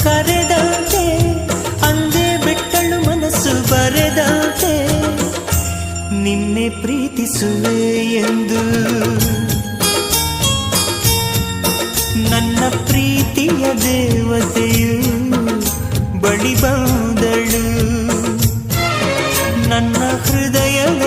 ಕರೆದಂತೆ ಅಂದೇ ಬಿಟ್ಟಳು ಮನಸ್ಸು ಬರೆದಂತೆ ನಿನ್ನೆ ಪ್ರೀತಿಸುವೆ ಎಂದು ನನ್ನ ಪ್ರೀತಿಯ ದೇವತೆಯು ಬಳಿ ಬಂದಳು ನನ್ನ ಹೃದಯದ